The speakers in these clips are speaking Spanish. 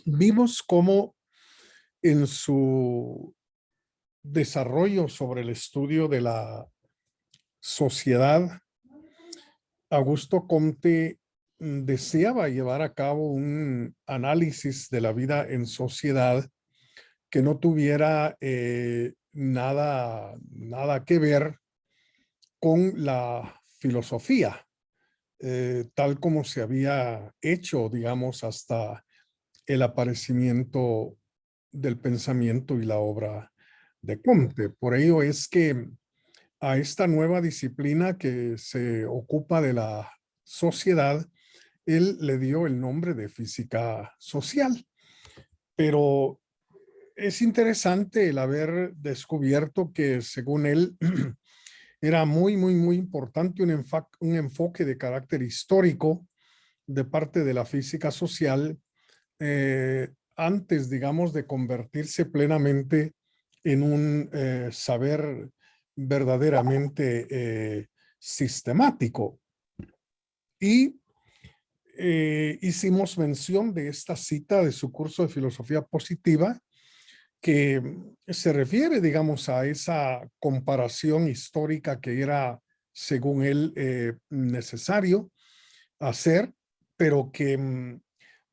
vimos cómo en su desarrollo sobre el estudio de la sociedad, Augusto Comte deseaba llevar a cabo un análisis de la vida en sociedad que no tuviera nada que ver con la filosofía, tal como se había hecho, digamos, hasta el aparecimiento del pensamiento y la obra de Comte. Por ello es que a esta nueva disciplina que se ocupa de la sociedad, él le dio el nombre de física social. Pero es interesante el haber descubierto que, según él, era muy importante un enfoque de carácter histórico de parte de la física social antes, digamos, de convertirse plenamente en un saber verdaderamente sistemático. Y hicimos mención de esta cita de su curso de filosofía positiva que se refiere, digamos, a esa comparación histórica que era, según él, necesario hacer, pero que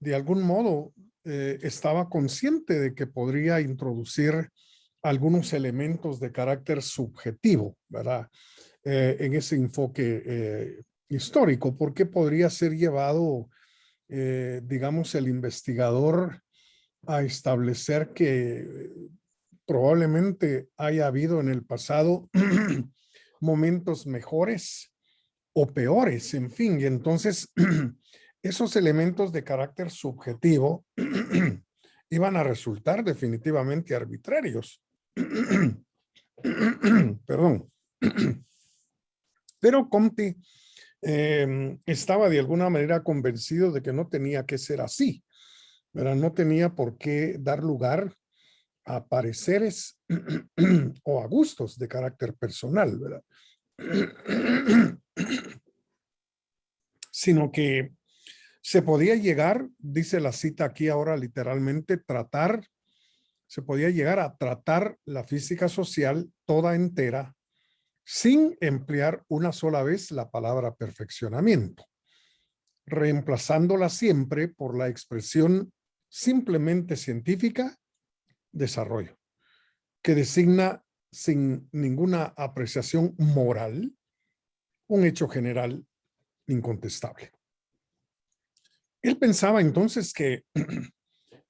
de algún modo estaba consciente de que podría introducir algunos elementos de carácter subjetivo, ¿verdad? En ese enfoque histórico, porque podría ser llevado, digamos, el investigador a establecer que probablemente haya habido en el pasado momentos mejores o peores, en fin, y entonces esos elementos de carácter subjetivo iban a resultar definitivamente arbitrarios. Perdón. Pero Comte estaba de alguna manera convencido de que no tenía que ser así, ¿verdad? No tenía por qué dar lugar a pareceres o a gustos de carácter personal, ¿verdad? Sino que se podía llegar, dice la cita aquí ahora literalmente, se podía llegar a tratar la física social toda entera sin emplear una sola vez la palabra perfeccionamiento, reemplazándola siempre por la expresión simplemente científica, desarrollo, que designa sin ninguna apreciación moral un hecho general incontestable. Él pensaba entonces que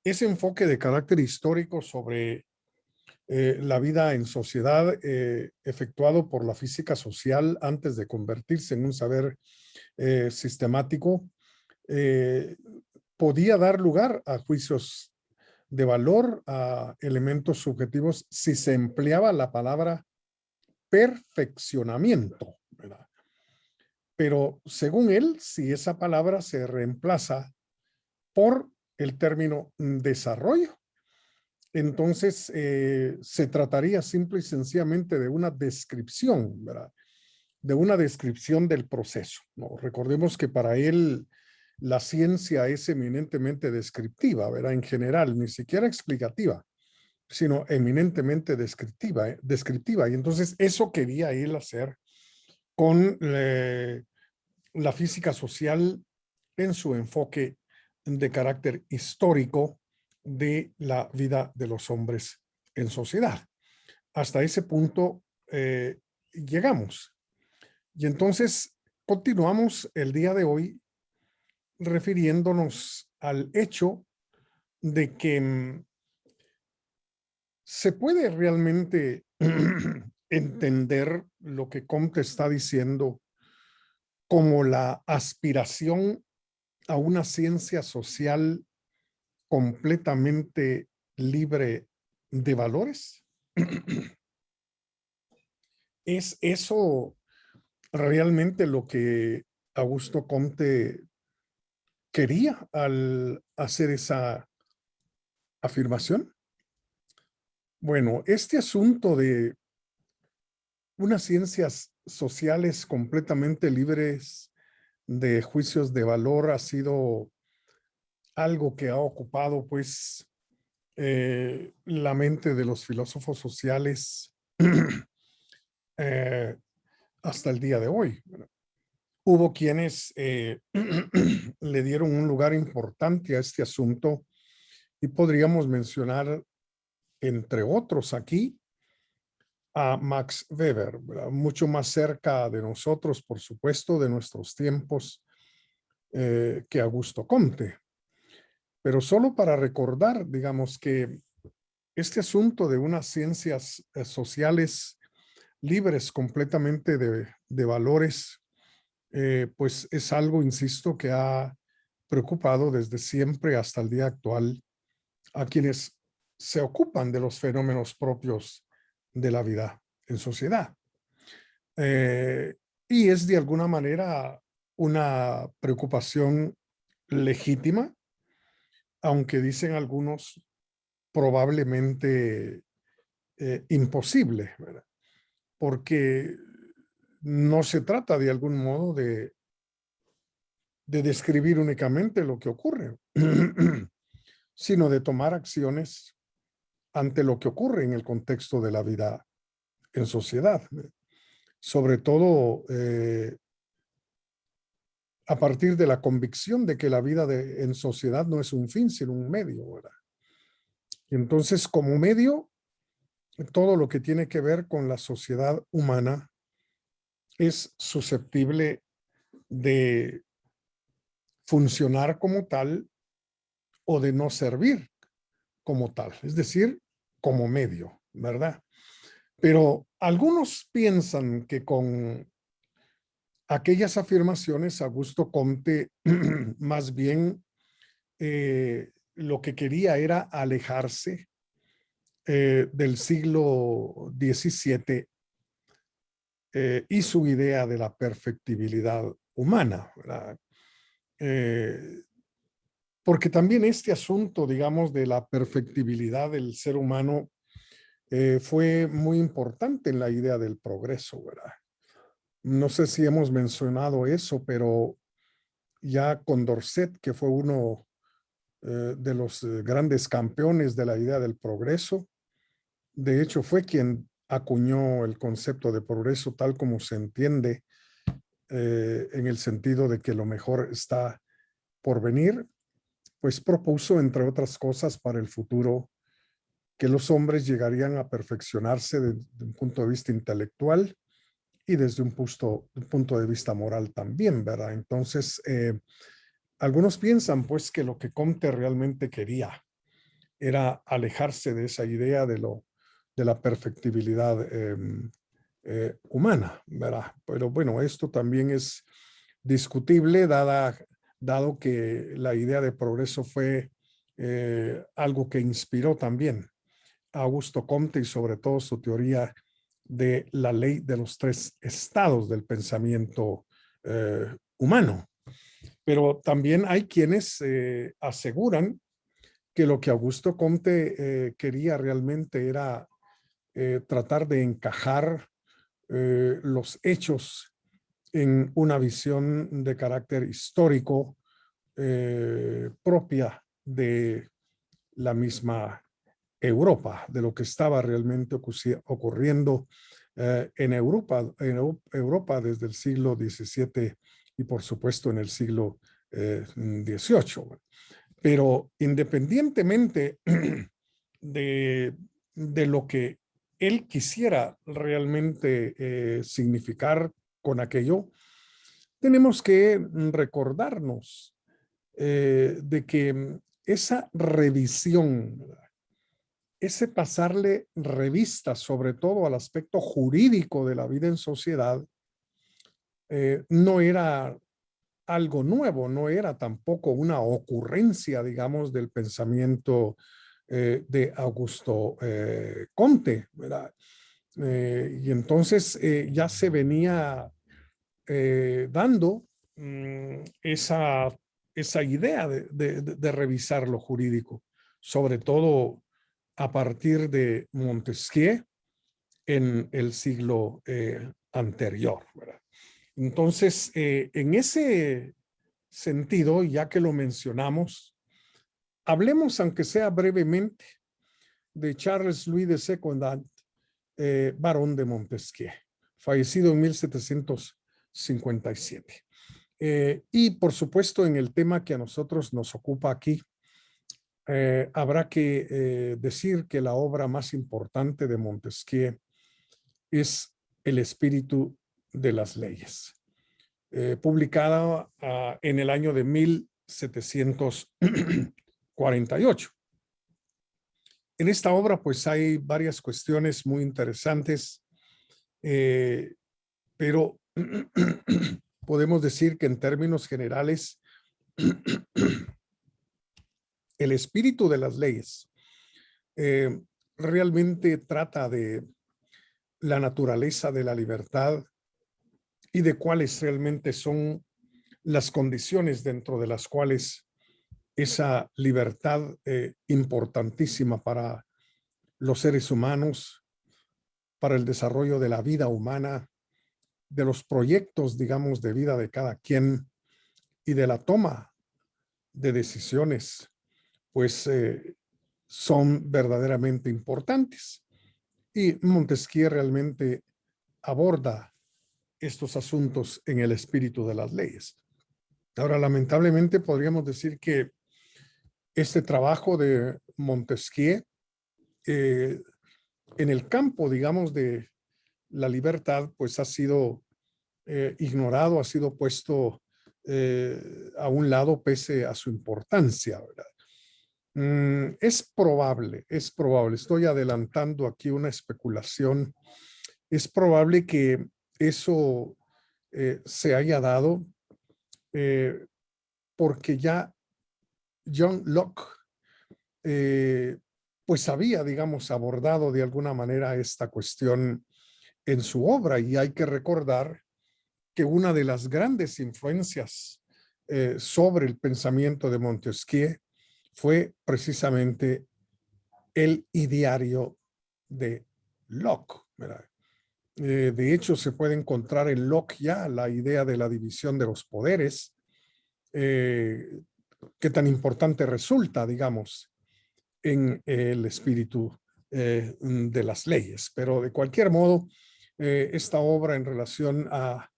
ese enfoque de carácter histórico sobre la vida en sociedad efectuado por la física social antes de convertirse en un saber sistemático eh, podía dar lugar a juicios de valor, a elementos subjetivos, si se empleaba la palabra perfeccionamiento, ¿verdad? Pero según él, si esa palabra se reemplaza por el término desarrollo, entonces se trataría simple y sencillamente de una descripción, ¿verdad? De una descripción del proceso, ¿no? Recordemos que para él la ciencia es eminentemente descriptiva, ¿verdad? En general, ni siquiera explicativa, sino eminentemente descriptiva. Y entonces eso quería él hacer con la física social en su enfoque de carácter histórico de la vida de los hombres en sociedad. Hasta ese punto llegamos. Y entonces continuamos el día de hoy refiriéndonos al hecho de que se puede realmente entender lo que Comte está diciendo como la aspiración a una ciencia social completamente libre de valores. ¿Es eso realmente lo que Augusto Comte quería al hacer esa afirmación? Bueno, este asunto de unas ciencias sociales completamente libres de juicios de valor ha sido algo que ha ocupado pues la mente de los filósofos sociales eh, hasta el día de hoy. Hubo quienes le dieron un lugar importante a este asunto y podríamos mencionar, entre otros aquí, a Max Weber, ¿verdad? Mucho más cerca de nosotros, por supuesto, de nuestros tiempos, que Augusto Comte. Pero solo para recordar, digamos, que este asunto de unas ciencias sociales libres completamente de valores, pues es algo, insisto, que ha preocupado desde siempre hasta el día actual a quienes se ocupan de los fenómenos propios de la vida en sociedad. Eh, y es de alguna manera una preocupación legítima, aunque dicen algunos probablemente imposible, ¿verdad? Porque no se trata de algún modo de describir únicamente lo que ocurre, sino de tomar acciones ante lo que ocurre en el contexto de la vida en sociedad. Sobre todo a partir de la convicción de que la vida en sociedad no es un fin, sino un medio, ¿verdad? Y entonces, como medio, todo lo que tiene que ver con la sociedad humana es susceptible de funcionar como tal o de no servir como tal, es decir, como medio, ¿verdad? Pero algunos piensan que con aquellas afirmaciones Augusto Comte más bien lo que quería era alejarse del siglo XVII y su idea de la perfectibilidad humana, ¿verdad? Porque también este asunto, digamos, de la perfectibilidad del ser humano fue muy importante en la idea del progreso, ¿verdad? No sé si hemos mencionado eso, pero ya Condorcet, que fue uno de los grandes campeones de la idea del progreso, de hecho fue quien acuñó el concepto de progreso tal como se entiende en el sentido de que lo mejor está por venir, pues propuso, entre otras cosas, para el futuro que los hombres llegarían a perfeccionarse desde un punto de vista intelectual y desde un punto de vista moral también, ¿verdad? Entonces, algunos piensan pues que lo que Comte realmente quería era alejarse de esa idea de la perfectibilidad humana, ¿verdad? Pero bueno, esto también es discutible dado que la idea de progreso fue algo que inspiró también a Augusto Comte y sobre todo su teoría de la ley de los tres estados del pensamiento humano. Pero también hay quienes aseguran que lo que Augusto Comte quería realmente era tratar de encajar los hechos en una visión de carácter histórico propia de la misma Europa, de lo que estaba realmente ocurriendo en Europa desde el siglo XVII y por supuesto en el siglo XVIII. Pero independientemente de lo que él quisiera realmente significar con aquello, tenemos que recordarnos de que esa revisión, ese pasarle revista sobre todo al aspecto jurídico de la vida en sociedad, no era algo nuevo, no era tampoco una ocurrencia, digamos, del pensamiento de Augusto Comte, ¿verdad? Y entonces ya se venía dando esa idea de revisar lo jurídico, sobre todo a partir de Montesquieu en el siglo anterior, ¿verdad? Entonces, en ese sentido, ya que lo mencionamos, hablemos, aunque sea brevemente, de Charles Louis de Secondat, barón de Montesquieu, fallecido en 1757. Y por supuesto, en el tema que a nosotros nos ocupa aquí, habrá que decir que la obra más importante de Montesquieu es El espíritu de las leyes, publicada en el año de 1748. En esta obra, pues hay varias cuestiones muy interesantes, pero podemos decir que en términos generales, el espíritu de las leyes realmente trata de la naturaleza de la libertad y de cuáles realmente son las condiciones dentro de las cuales esa libertad importantísima para los seres humanos, para el desarrollo de la vida humana, de los proyectos, digamos, de vida de cada quien y de la toma de decisiones, pues son verdaderamente importantes. Y Montesquieu realmente aborda estos asuntos en el espíritu de las leyes. Ahora, lamentablemente, podríamos decir que este trabajo de Montesquieu en el campo, digamos, de la libertad, pues ha sido ignorado, ha sido puesto a un lado pese a su importancia, ¿verdad? Es probable, estoy adelantando aquí una especulación, es probable que eso se haya dado porque ya John Locke pues había, digamos, abordado de alguna manera esta cuestión en su obra, y hay que recordar que una de las grandes influencias sobre el pensamiento de Montesquieu fue precisamente el ideario de Locke, ¿verdad? De hecho, se puede encontrar en Locke ya la idea de la división de los poderes, que tan importante resulta, digamos, en el espíritu de las leyes. Pero de cualquier modo, esta obra en relación a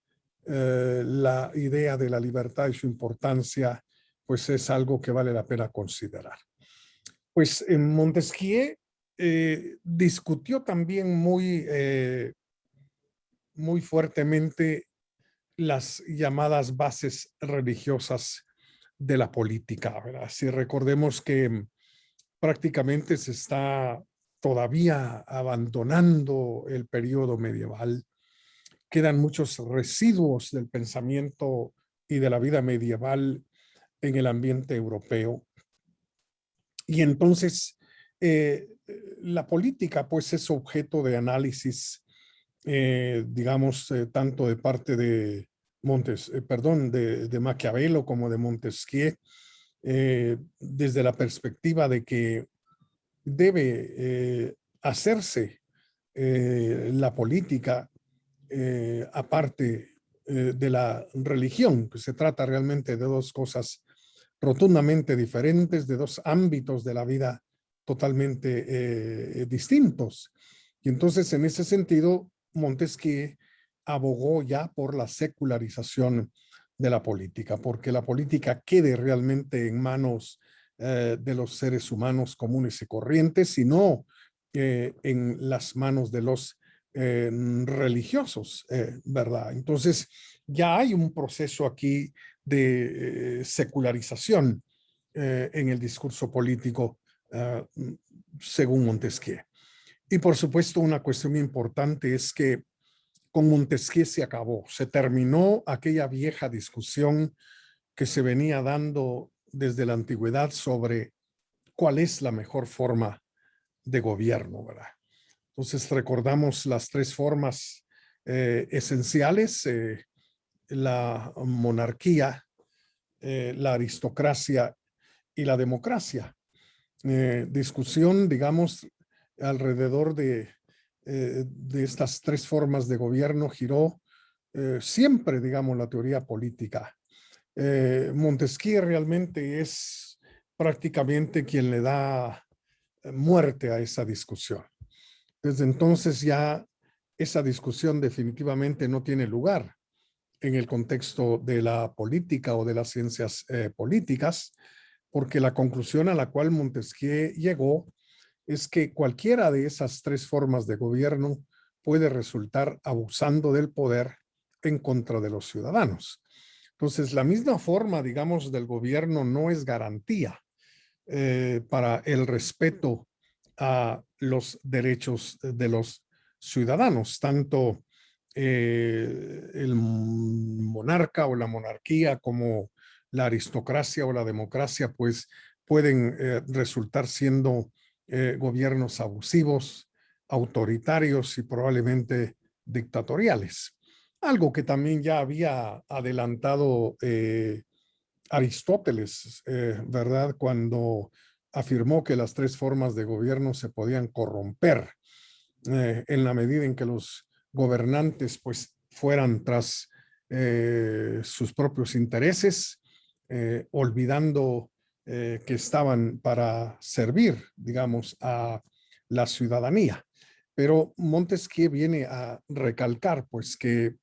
la idea de la libertad y su importancia, pues es algo que vale la pena considerar. Pues en Montesquieu discutió también muy fuertemente las llamadas bases religiosas de la política, ¿verdad? Si recordemos que prácticamente se está todavía abandonando el periodo medieval, quedan muchos residuos del pensamiento y de la vida medieval en el ambiente europeo. Y entonces la política pues es objeto de análisis, digamos, tanto de parte de de Maquiavelo como de Montesquieu, desde la perspectiva de que debe hacerse la política aparte de la religión, que se trata realmente de dos cosas rotundamente diferentes, de dos ámbitos de la vida totalmente distintos. Y entonces, en ese sentido, Montesquieu abogó ya por la secularización de la política, porque la política quede realmente en manos de los seres humanos comunes y corrientes, y no en las manos de los religiosos, ¿verdad? Entonces, ya hay un proceso aquí de secularización en el discurso político, según Montesquieu. Y por supuesto, una cuestión importante es que con Montesquieu se acabó, se terminó aquella vieja discusión que se venía dando desde la antigüedad sobre cuál es la mejor forma de gobierno, ¿verdad? Entonces recordamos las tres formas esenciales, la monarquía, la aristocracia y la democracia. Discusión, digamos, alrededor de estas tres formas de gobierno giró siempre, digamos, la teoría política. Montesquieu realmente es prácticamente quien le da muerte a esa discusión. Desde entonces ya esa discusión definitivamente no tiene lugar en el contexto de la política o de las ciencias políticas, porque la conclusión a la cual Montesquieu llegó es que cualquiera de esas tres formas de gobierno puede resultar abusando del poder en contra de los ciudadanos. Entonces, la misma forma, digamos, del gobierno no es garantía para el respeto a los derechos de los ciudadanos, tanto el monarca o la monarquía como la aristocracia o la democracia, pues pueden resultar siendo gobiernos abusivos, autoritarios y probablemente dictatoriales. Algo que también ya había adelantado Aristóteles, ¿verdad? Cuando afirmó que las tres formas de gobierno se podían corromper en la medida en que los gobernantes pues fueran tras sus propios intereses, olvidando que estaban para servir, digamos, a la ciudadanía. Pero Montesquieu viene a recalcar pues que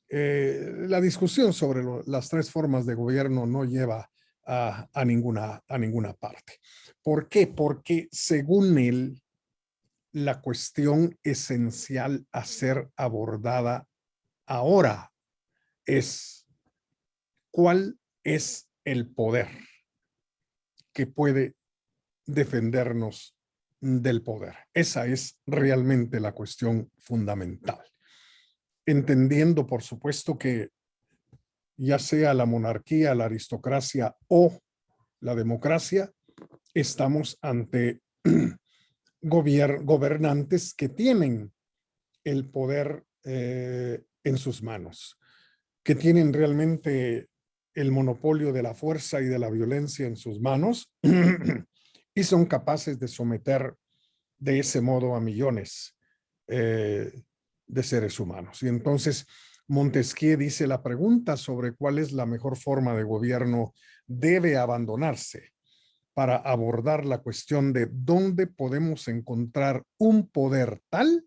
la discusión sobre las tres formas de gobierno no lleva a ninguna parte. ¿Por qué? Porque según él, la cuestión esencial a ser abordada ahora es cuál es el poder que puede defendernos del poder. Esa es realmente la cuestión fundamental. Entendiendo, por supuesto, que ya sea la monarquía, la aristocracia o la democracia, estamos ante gobernantes que tienen el poder en sus manos, que tienen realmente el monopolio de la fuerza y de la violencia en sus manos y son capaces de someter de ese modo a millones de seres humanos. Y entonces Montesquieu dice la pregunta sobre cuál es la mejor forma de gobierno debe abandonarse para abordar la cuestión de dónde podemos encontrar un poder tal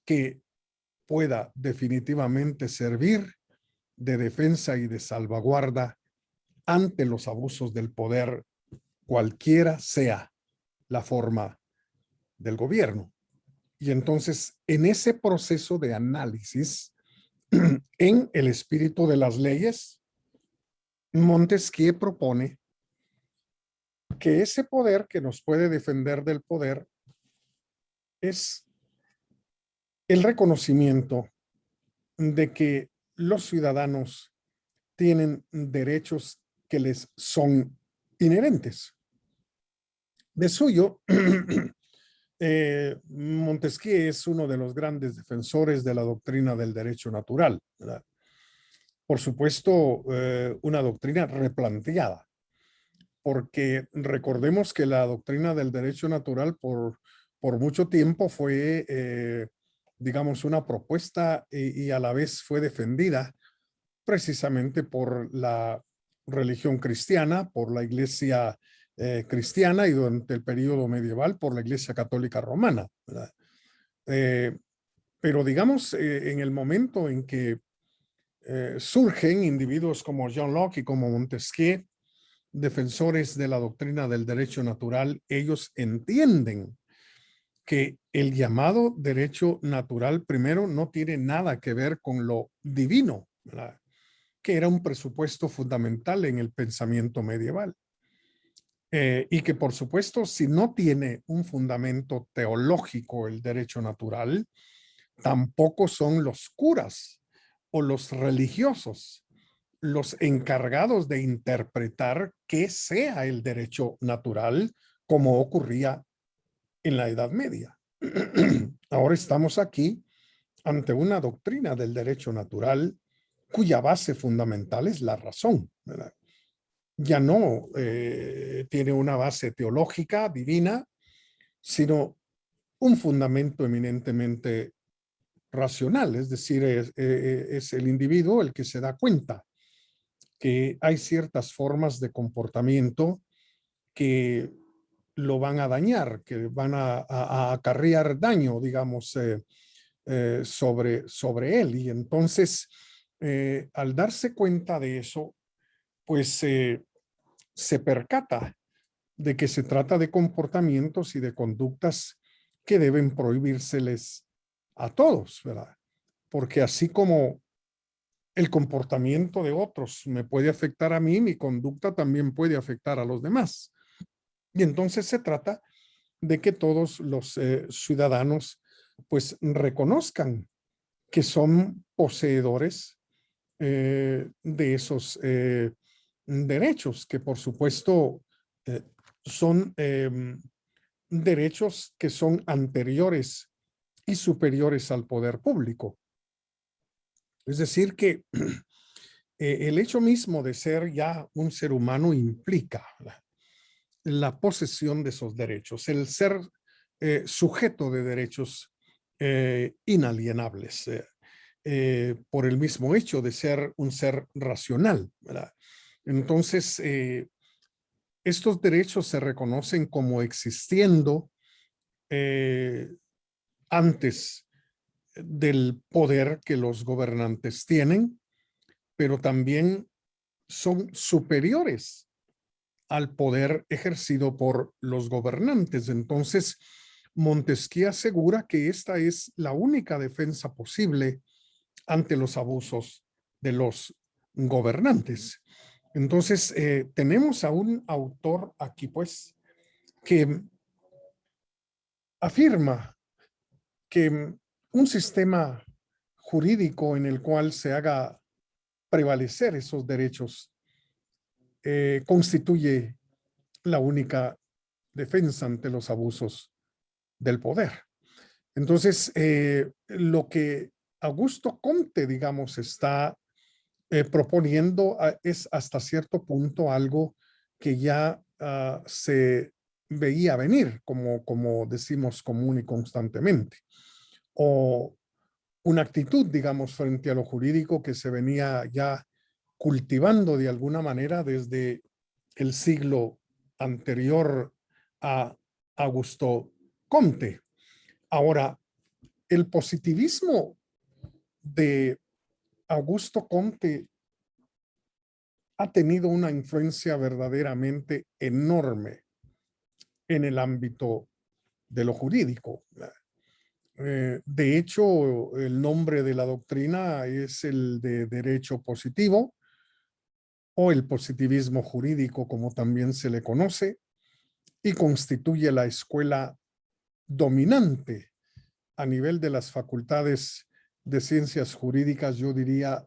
que pueda definitivamente servir de defensa y de salvaguarda ante los abusos del poder, cualquiera sea la forma del gobierno. Y entonces, en ese proceso de análisis, en el espíritu de las leyes, Montesquieu propone que ese poder que nos puede defender del poder es el reconocimiento de que los ciudadanos tienen derechos que les son inherentes. De suyo, Montesquieu es uno de los grandes defensores de la doctrina del derecho natural, ¿verdad? Por supuesto, una doctrina replanteada, porque recordemos que la doctrina del derecho natural por mucho tiempo fue, digamos, una propuesta y a la vez fue defendida precisamente por la religión cristiana, por la iglesia cristiana y durante el periodo medieval por la iglesia católica romana, ¿verdad? Eh, pero digamos, en el momento en que surgen individuos como John Locke y como Montesquieu, defensores de la doctrina del derecho natural, ellos entienden que el llamado derecho natural primero no tiene nada que ver con lo divino, ¿verdad? Que era un presupuesto fundamental en el pensamiento medieval. Y que por supuesto, si no tiene un fundamento teológico el derecho natural, tampoco son los curas o los religiosos los encargados de interpretar qué sea el derecho natural, como ocurría en la Edad Media. Ahora estamos aquí ante una doctrina del derecho natural cuya base fundamental es la razón, ¿verdad? Ya no tiene una base teológica divina, sino un fundamento eminentemente racional, es decir, es el individuo el que se da cuenta que hay ciertas formas de comportamiento que lo van a dañar, que van a acarrear daño, digamos, sobre él. Y entonces, al darse cuenta de eso, pues se percata de que se trata de comportamientos y de conductas que deben prohibírseles a todos, ¿verdad? Porque así como el comportamiento de otros me puede afectar a mí, mi conducta también puede afectar a los demás. Y entonces se trata de que todos los ciudadanos pues reconozcan que son poseedores de esos derechos, que por supuesto eh, son derechos que son anteriores y superiores al poder público. Es decir, que el hecho mismo de ser ya un ser humano implica la posesión de esos derechos, el ser sujeto de derechos inalienables, por el mismo hecho de ser un ser racional, ¿verdad? Entonces, estos derechos se reconocen como existiendo antes del poder que los gobernantes tienen, pero también son superiores al poder ejercido por los gobernantes. Entonces, Montesquieu asegura que esta es la única defensa posible ante los abusos de los gobernantes. Entonces, tenemos a un autor aquí, pues, que afirma que un sistema jurídico en el cual se haga prevalecer esos derechos constituye la única defensa ante los abusos del poder. Entonces, lo que Augusto Comte, digamos, está proponiendo es hasta cierto punto algo que ya se veía venir, como decimos común y constantemente, o una actitud, digamos, frente a lo jurídico que se venía ya cultivando de alguna manera desde el siglo anterior a Augusto Comte. Ahora, el positivismo de Augusto Comte ha tenido una influencia verdaderamente enorme en el ámbito de lo jurídico. De hecho, el nombre de la doctrina es el de derecho positivo o el positivismo jurídico, como también se le conoce, y constituye la escuela dominante a nivel de las facultades de ciencias jurídicas, yo diría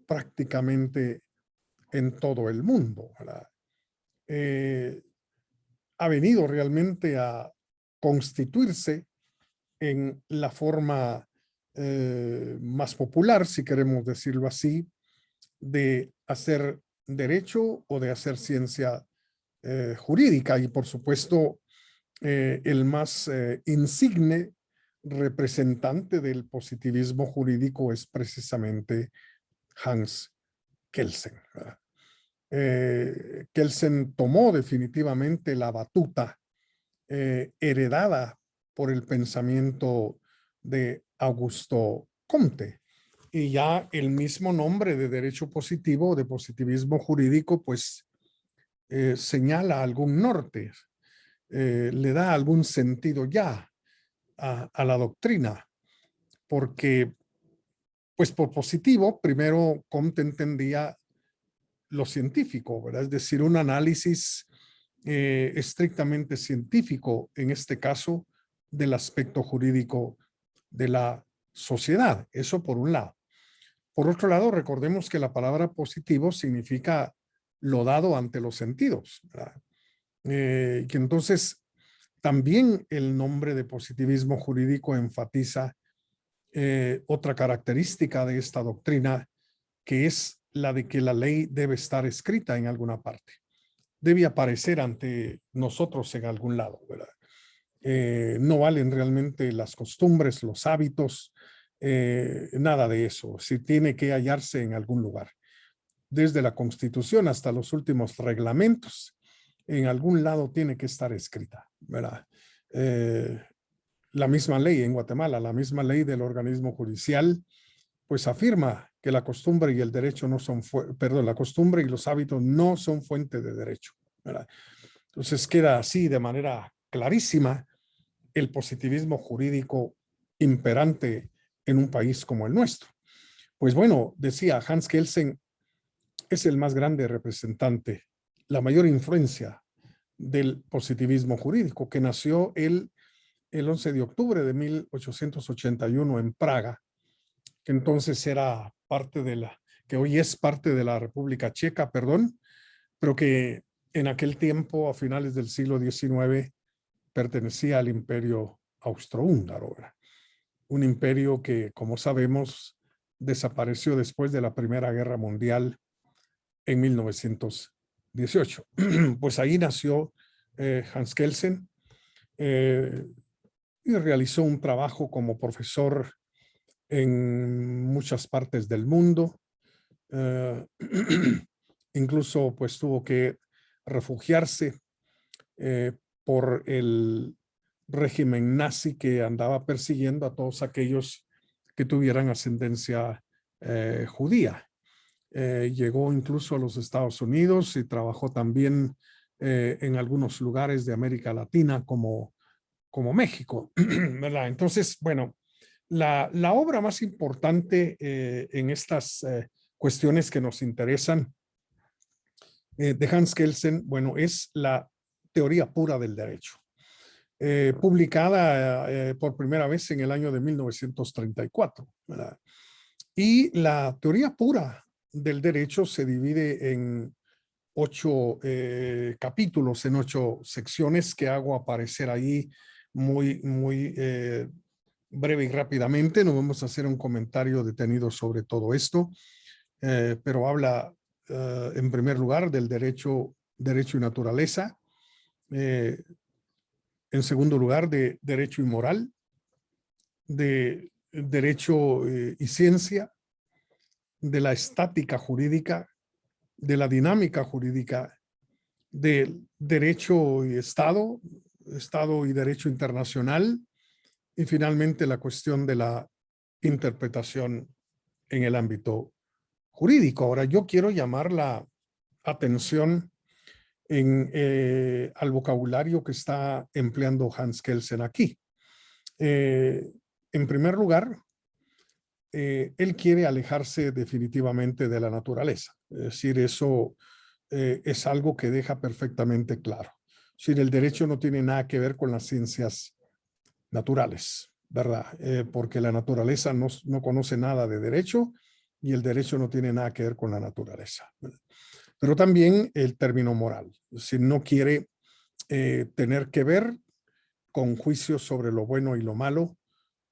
prácticamente en todo el mundo. Ha venido realmente a constituirse en la forma más popular, si queremos decirlo así, de hacer derecho o de hacer ciencia jurídica. Y por supuesto, el más insigne representante del positivismo jurídico es precisamente Hans Kelsen. Kelsen tomó definitivamente la batuta heredada por el pensamiento de Augusto Comte. Y ya el mismo nombre de derecho positivo, de positivismo jurídico, pues señala algún norte, le da algún sentido ya a la doctrina, porque pues por positivo, primero Comte entendía lo científico, ¿verdad? Es decir, un análisis estrictamente científico, en este caso, del aspecto jurídico de la sociedad. Eso por un lado. Por otro lado, recordemos que la palabra positivo significa lo dado ante los sentidos, ¿verdad? Que entonces también el nombre de positivismo jurídico enfatiza otra característica de esta doctrina, que es la de que la ley debe estar escrita en alguna parte. Debe aparecer ante nosotros en algún lado, ¿verdad? No valen realmente las costumbres, los hábitos, nada de eso. Sí tiene que hallarse en algún lugar, desde la Constitución hasta los últimos reglamentos. en algún lado tiene que estar escrita, ¿verdad? La misma ley en Guatemala, la misma ley del organismo judicial, pues afirma que la costumbre y el derecho no son, perdón, la costumbre y los hábitos no son fuente de derecho, ¿verdad? Entonces queda así de manera clarísima el positivismo jurídico imperante en un país como el nuestro. Pues bueno, decía Hans Kelsen, es el más grande representante, la mayor influencia del positivismo jurídico, que nació el 11 de octubre de 1881 en Praga, que entonces era parte de que hoy es parte de la República Checa, perdón, pero que en aquel tiempo, a finales del siglo XIX, pertenecía al imperio austrohúngaro. Un imperio que, como sabemos, desapareció después de la Primera Guerra Mundial en 1918. Pues ahí nació Hans Kelsen y realizó un trabajo como profesor en muchas partes del mundo. Incluso pues tuvo que refugiarse por el régimen nazi que andaba persiguiendo a todos aquellos que tuvieran ascendencia judía. Llegó incluso a los Estados Unidos y trabajó también en algunos lugares de América Latina como México, ¿verdad? Entonces, bueno, la obra más importante en estas cuestiones que nos interesan de Hans Kelsen, bueno, es la teoría pura del derecho, publicada por primera vez en el año de 1934, ¿verdad? Y la teoría pura del derecho se divide en 8 capítulos, en 8 secciones que hago aparecer ahí muy breve y rápidamente. No vamos a hacer un comentario detenido sobre todo esto, pero habla en primer lugar del derecho y naturaleza, en segundo lugar de derecho y moral, de derecho y ciencia, de la estática jurídica, de la dinámica jurídica, del derecho y Estado y derecho internacional, y finalmente la cuestión de la interpretación en el ámbito jurídico. Ahora, yo quiero llamar la atención al vocabulario que está empleando Hans Kelsen aquí. En primer lugar, él quiere alejarse definitivamente de la naturaleza. Es decir, eso es algo que deja perfectamente claro. Es decir, el derecho no tiene nada que ver con las ciencias naturales, ¿verdad? Porque la naturaleza no conoce nada de derecho y el derecho no tiene nada que ver con la naturaleza, ¿verdad? Pero también el término moral. Si no quiere tener que ver con juicios sobre lo bueno y lo malo,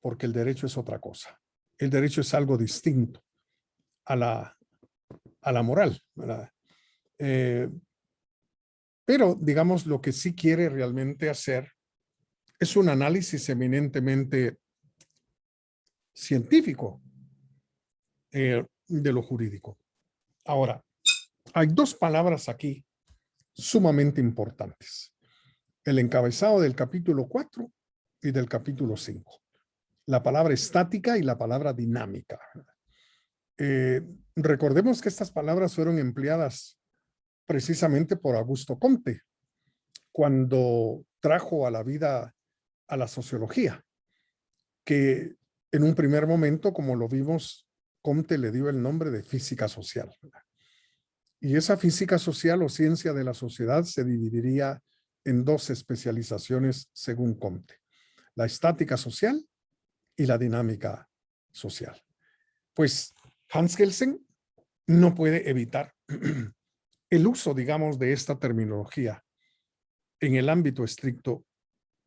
porque el derecho es otra cosa. El derecho es algo distinto a la moral, ¿verdad? Pero, digamos, lo que sí quiere realmente hacer es un análisis eminentemente científico de lo jurídico. Ahora, hay 2 palabras aquí sumamente importantes. El encabezado del capítulo 4 y del capítulo 5. La palabra estática y la palabra dinámica. Recordemos que estas palabras fueron empleadas precisamente por Augusto Comte cuando trajo a la vida a la sociología, que en un primer momento, como lo vimos, Comte le dio el nombre de física social. Y esa física social o ciencia de la sociedad se dividiría en 2 especializaciones según Comte: la estática social y la dinámica social. Pues Hans Kelsen no puede evitar el uso, digamos, de esta terminología en el ámbito estricto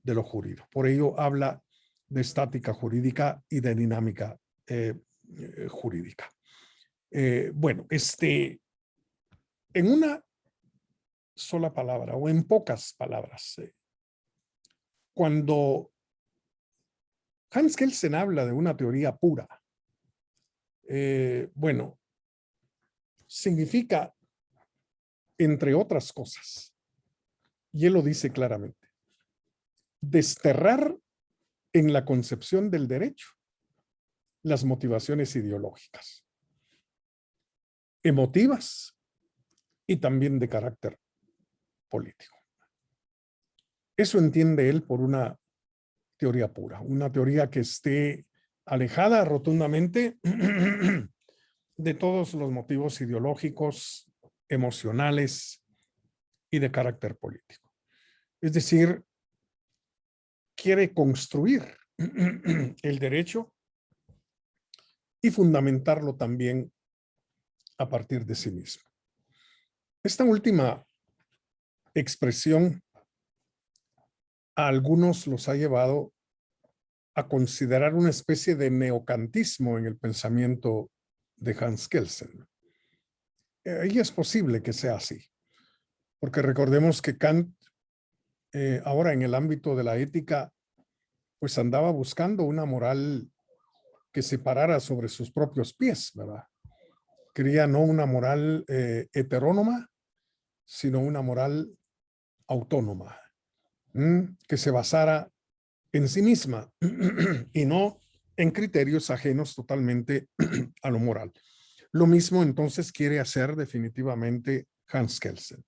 de lo jurídico. Por ello habla de estática jurídica y de dinámica jurídica. Bueno, en una sola palabra o en pocas palabras, cuando Hans Kelsen habla de una teoría pura, bueno, significa, entre otras cosas, Y él lo dice claramente. Desterrar en la concepción del derecho las motivaciones ideológicas, emotivas y también de carácter político. Eso entiende él por una teoría pura, una teoría que esté alejada rotundamente de todos los motivos ideológicos, emocionales y de carácter político. Es decir, quiere construir el derecho y fundamentarlo también a partir de sí mismo. Esta última expresión a algunos los ha llevado a considerar una especie de neocantismo en el pensamiento de Hans Kelsen. Y es posible que sea así, porque recordemos que Kant, ahora en el ámbito de la ética, pues andaba buscando una moral que se parara sobre sus propios pies, ¿verdad? Quería no una moral heterónoma, sino una moral autónoma, que se basara en sí misma y no en criterios ajenos totalmente a lo moral. Lo mismo entonces quiere hacer definitivamente Hans Kelsen.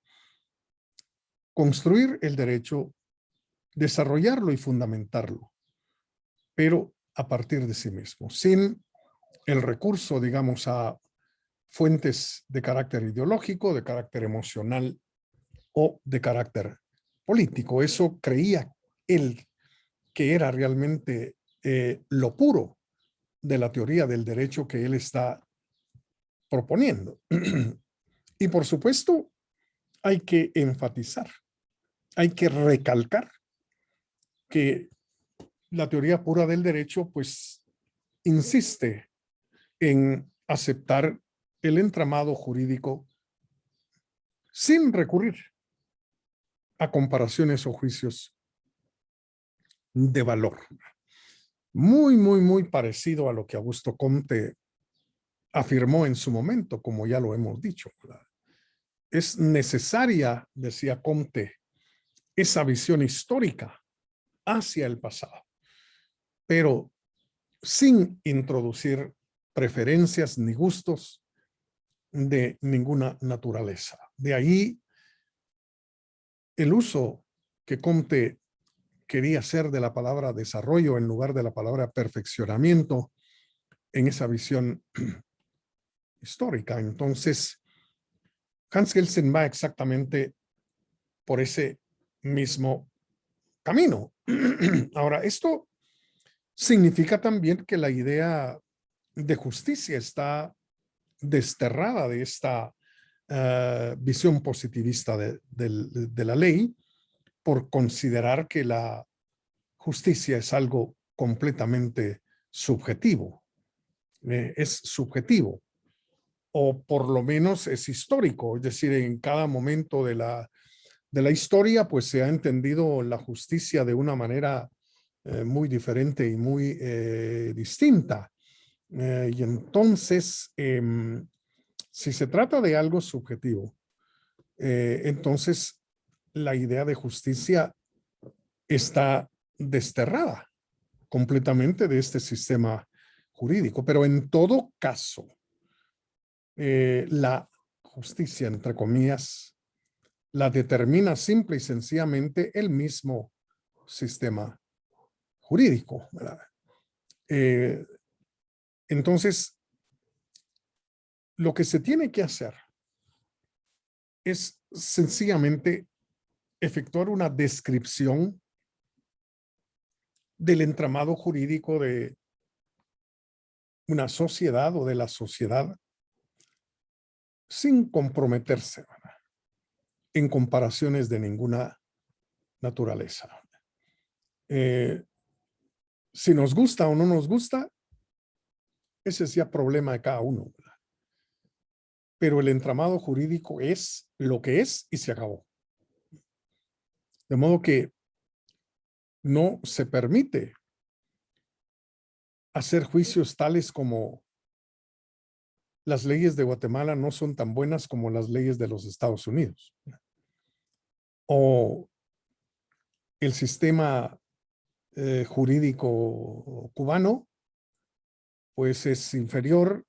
Construir el derecho, desarrollarlo y fundamentarlo, pero a partir de sí mismo, sin el recurso, digamos, a fuentes de carácter ideológico, de carácter emocional o de carácter político. Eso creía él que era realmente lo puro de la teoría del derecho que él está proponiendo. Y por supuesto, hay que enfatizar, hay que recalcar que la teoría pura del derecho, pues, insiste en aceptar el entramado jurídico sin recurrir a comparaciones o juicios de valor. Muy, muy, muy parecido a lo que Augusto Comte afirmó en su momento, como ya lo hemos dicho, ¿verdad? Es necesaria, decía Comte, esa visión histórica hacia el pasado, pero sin introducir preferencias ni gustos de ninguna naturaleza. De ahí el uso que Comte quería hacer de la palabra desarrollo en lugar de la palabra perfeccionamiento en esa visión histórica. Entonces, Hans Kelsen va exactamente por ese mismo camino. Ahora, esto significa también que la idea de justicia está desterrada de esta visión positivista de la ley por considerar que la justicia es algo completamente subjetivo. Es subjetivo, o por lo menos es histórico, es decir, en cada momento de la historia, pues se ha entendido la justicia de una manera muy diferente y muy distinta. Y entonces, si se trata de algo subjetivo, entonces la idea de justicia está desterrada completamente de este sistema jurídico. Pero en todo caso, la justicia, entre comillas, la determina simple y sencillamente el mismo sistema jurídico, ¿verdad? Entonces, lo que se tiene que hacer es sencillamente efectuar una descripción del entramado jurídico de una sociedad o de la sociedad sin comprometerse, ¿verdad?, en comparaciones de ninguna naturaleza. Si nos gusta o no nos gusta, ese es ya problema de cada uno, ¿verdad? Pero el entramado jurídico es lo que es y se acabó. De modo que no se permite hacer juicios tales como las leyes de Guatemala no son tan buenas como las leyes de los Estados Unidos. O el sistema jurídico cubano pues es inferior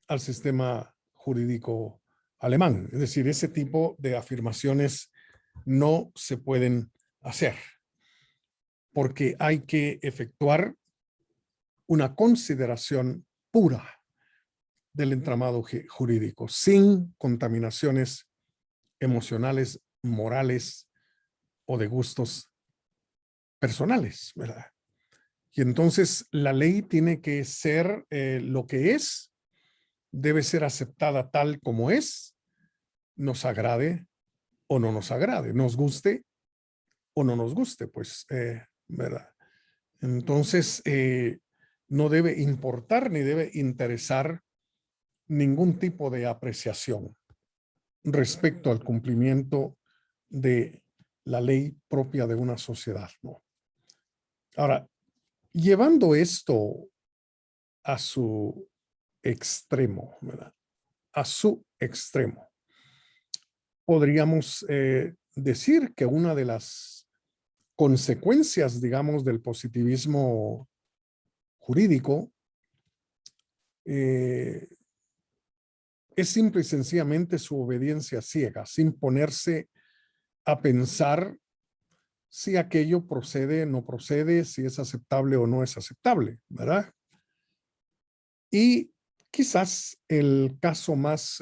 al sistema jurídico alemán. Es decir, ese tipo de afirmaciones no se pueden hacer porque hay que efectuar una consideración pura del entramado jurídico, sin contaminaciones emocionales, morales o de gustos personales, ¿verdad? Y entonces la ley tiene que ser lo que es, debe ser aceptada tal como es, nos agrade o no nos agrade, nos guste o no nos guste, pues, ¿verdad? Entonces, no debe importar ni debe interesar ningún tipo de apreciación respecto al cumplimiento de la ley propia de una sociedad, ¿no? Ahora, llevando esto a su extremo, ¿verdad? A su extremo, podríamos decir que una de las consecuencias, digamos, del positivismo jurídico es simple y sencillamente su obediencia ciega, sin ponerse a pensar si aquello procede, no procede, si es aceptable o no es aceptable, ¿verdad? Y quizás el caso más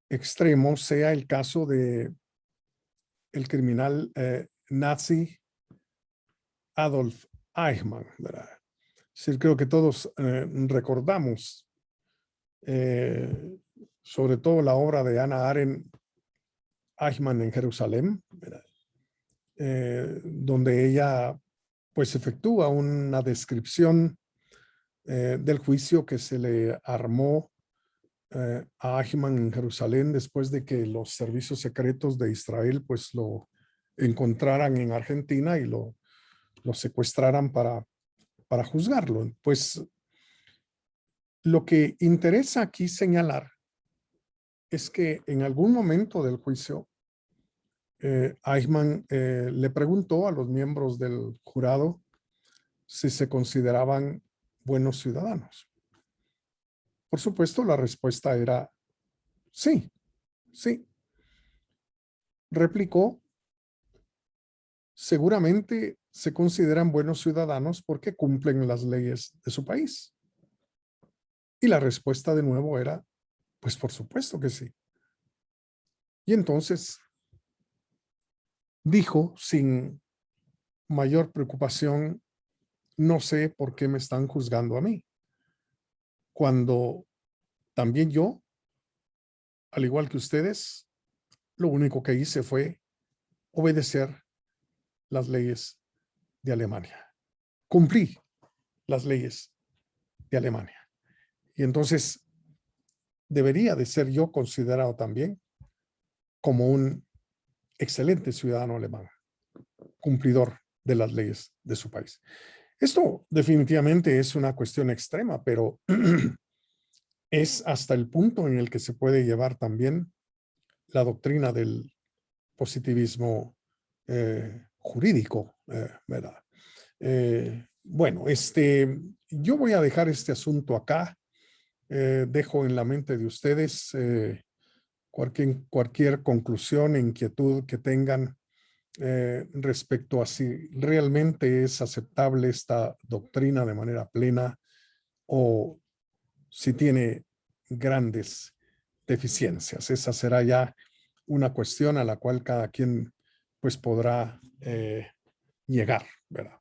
extremo sea el caso de el criminal nazi Adolf Eichmann, ¿verdad? Sí, creo que todos recordamos sobre todo la obra de Hannah Arendt, Eichmann en Jerusalén, ¿verdad? Donde ella pues efectúa una descripción del juicio que se le armó a Eichmann en Jerusalén después de que los servicios secretos de Israel pues lo encontraran en Argentina y lo secuestraran para juzgarlo. Pues lo que interesa aquí señalar es que en algún momento del juicio Eichmann le preguntó a los miembros del jurado si se consideraban buenos ciudadanos. Por supuesto, la respuesta era sí, sí. Replicó, seguramente se consideran buenos ciudadanos porque cumplen las leyes de su país. Y la respuesta de nuevo era, pues por supuesto que sí. Y entonces dijo sin mayor preocupación, no sé por qué me están juzgando a mí, cuando también yo, al igual que ustedes, lo único que hice fue obedecer las leyes de Alemania. Cumplí las leyes de Alemania. Y entonces debería de ser yo considerado también como un excelente ciudadano alemán, cumplidor de las leyes de su país. Esto definitivamente es una cuestión extrema, pero es hasta el punto en el que se puede llevar también la doctrina del positivismo jurídico, ¿verdad? Bueno, yo voy a dejar este asunto acá. Dejo en la mente de ustedes cualquier conclusión, inquietud que tengan respecto a si realmente es aceptable esta doctrina de manera plena o si tiene grandes deficiencias. Esa será ya una cuestión a la cual cada quien pues podrá llegar, ¿verdad?